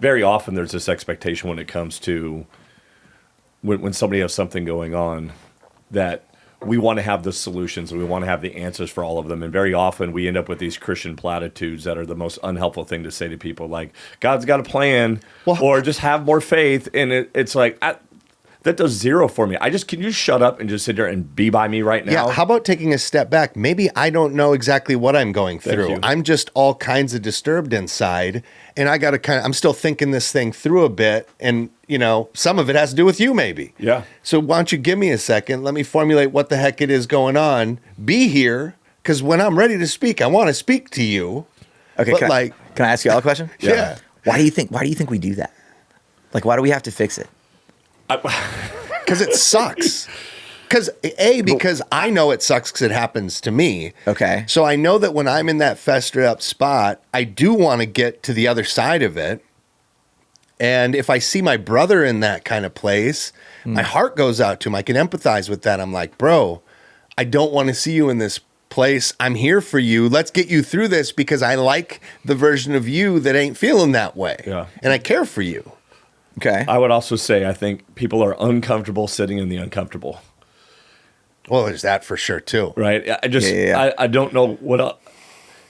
very often there's this expectation when it comes to when somebody has something going on that we want to have the solutions and we want to have the answers for all of them. And very often we end up with these Christian platitudes that are the most unhelpful thing to say to people, like, God's got a plan, or just have more faith. And it's like, that does zero for me. Can you shut up and just sit there and be by me right now? Yeah, how about taking a step back? Maybe I don't know exactly what I'm going through. I'm just all kinds of disturbed inside, and I got to I'm still thinking this thing through a bit, and, some of it has to do with you maybe. Yeah. So why don't you give me a second? Let me formulate what the heck it is going on. Be here, because when I'm ready to speak, I want to speak to you. Okay, but can I ask you all a question? Yeah. Why do you think we do that? Like, why do we have to fix it? Because it sucks. Because I know it sucks because it happens to me. Okay. So I know that when I'm in that festered up spot, I do want to get to the other side of it. And if I see my brother in that kind of place, my heart goes out to him. I can empathize with that. I'm like, bro, I don't want to see you in this place. I'm here for you. Let's get you through this because I like the version of you that ain't feeling that way. Yeah. And I care for you. Okay. I would also say I think people are uncomfortable sitting in the uncomfortable. Well, there's that for sure too. Right? I don't know what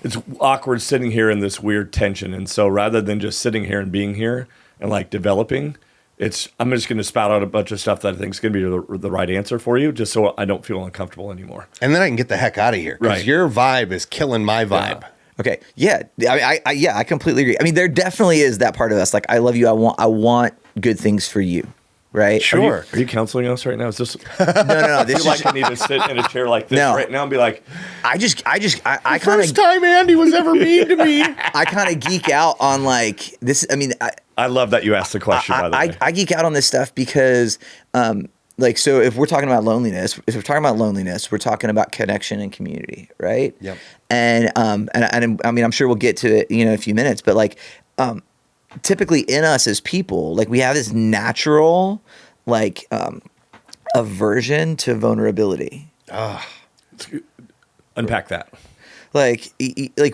it's awkward sitting here in this weird tension. And so rather than just sitting here and being here and like developing, I'm just going to spout out a bunch of stuff that I think is going to be the right answer for you, just so I don't feel uncomfortable anymore. And then I can get the heck out of here because your vibe is killing my vibe. Yeah. Okay. Yeah. I completely agree. I mean, there definitely is that part of us. Like, I love you. I want good things for you. Right. Sure. Are you counseling us right now? Is this? No. This is like I need to sit in a chair like this right now and be like, I kind of first time Andy was ever mean to me. I kind of geek out on like this. I mean, I love that you asked the question. By the way, I geek out on this stuff because, like, so if we're talking about loneliness, we're talking about connection and community, right? Yep. And I mean, I'm sure we'll get to it, in a few minutes, but like, typically in us as people, like we have this natural, like, aversion to vulnerability. Unpack that. Like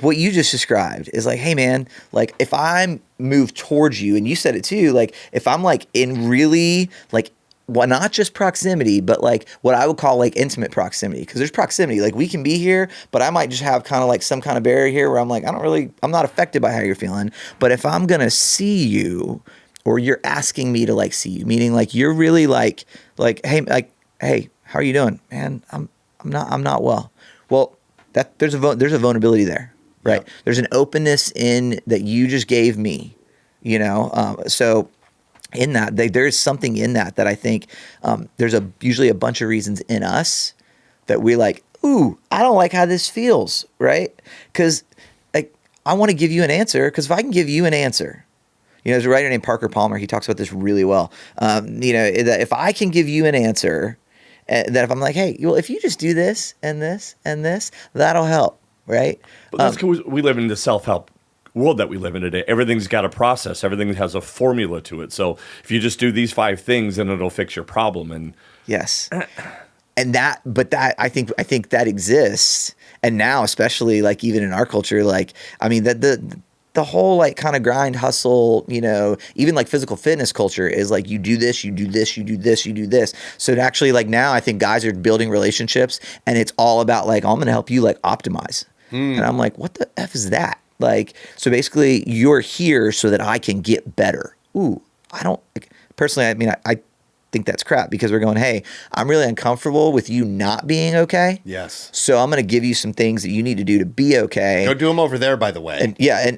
what you just described is like, hey man, like if I'm moved towards you, and you said it too, like if I'm like in really like, well, not just proximity, but like what I would call like intimate proximity, because there's proximity. Like we can be here, but I might just have kind of like some kind of barrier here where I'm like, I'm not affected by how you're feeling. But if I'm gonna see you, or you're asking me to like see you, meaning like you're really like, hey, how are you doing, man? I'm not well. Well, that there's a vulnerability there, right? Yep. There's an openness in that you just gave me, so. In that, there's something in that I think there's usually a bunch of reasons in us that we like, ooh, I don't like how this feels, right? Because like I want to give you an answer, because if I can give you an answer, there's a writer named Parker Palmer, he talks about this really well. That if I can give you an answer, that if I'm like, hey, well, if you just do this and this and this, that'll help, right? But that's because we live in the self-help world that we live in today. Everything's got a process. Everything has a formula to it. So if you just do these 5 things, then it'll fix your problem. And yes, and that I think that exists. And now, especially like even in our culture, like I mean that the whole like kind of grind hustle, even like physical fitness culture is like you do this, you do this, you do this, you do this. So it actually like now I think guys are building relationships, and it's all about like I'm going to help you like optimize. And I'm like, what the F is that? Like, so basically you're here so that I can get better. Ooh, personally, I mean, I think that's crap, because we're going, hey, I'm really uncomfortable with you not being okay. Yes. So I'm going to give you some things that you need to do to be okay. Go do them over there, by the way. And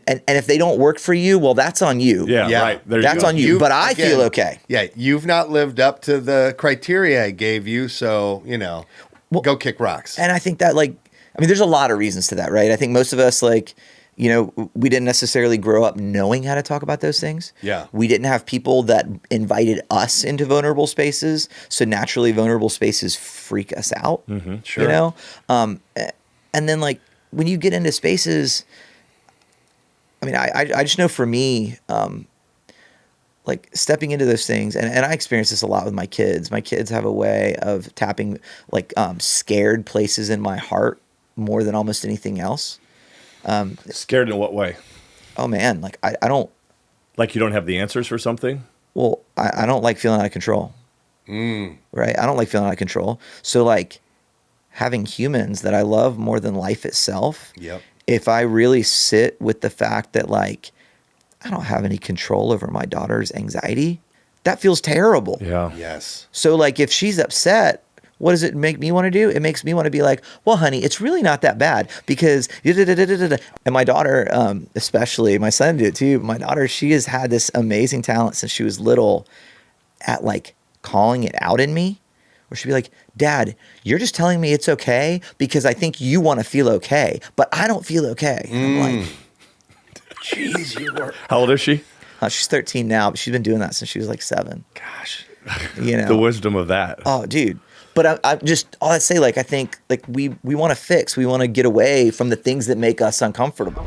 and if they don't work for you, well, that's on you. Yeah. Right. That's on you. But I feel okay. Yeah. You've not lived up to the criteria I gave you. So, go kick rocks. And I think that there's a lot of reasons to that, right? I think most of us we didn't necessarily grow up knowing how to talk about those things. Yeah. We didn't have people that invited us into vulnerable spaces. So naturally vulnerable spaces freak us out. Mm-hmm. Sure. And then like when you get into spaces, I mean, I just know for me, like stepping into those things, and I experience this a lot with my kids. My kids have a way of tapping like scared places in my heart more than almost anything else. Scared in what way? Oh man, like I don't Like you don't have the answers for something? Well, I don't like feeling out of control. Right? I don't like feeling out of control. So like having humans that I love more than life itself. Yep. If I really sit with the fact that like I don't have any control over my daughter's anxiety, that feels terrible. Yeah. Yes. So like if she's upset, what does it make me want to do? It makes me want to be like, well, honey, it's really not that bad because and my daughter, especially my son did it too. My daughter, she has had this amazing talent since she was little at like calling it out in me, where she'd be like, Dad, you're just telling me it's okay because I think you want to feel okay, but I don't feel okay. I'm like, Jeez, you were. How old is she? she's 13 now, but she's been doing that since she was like 7. Gosh. You know, The wisdom of that. oh, dude. But I just, all I say, like, I think, like, we want to fix, we want to get away from the things that make us uncomfortable.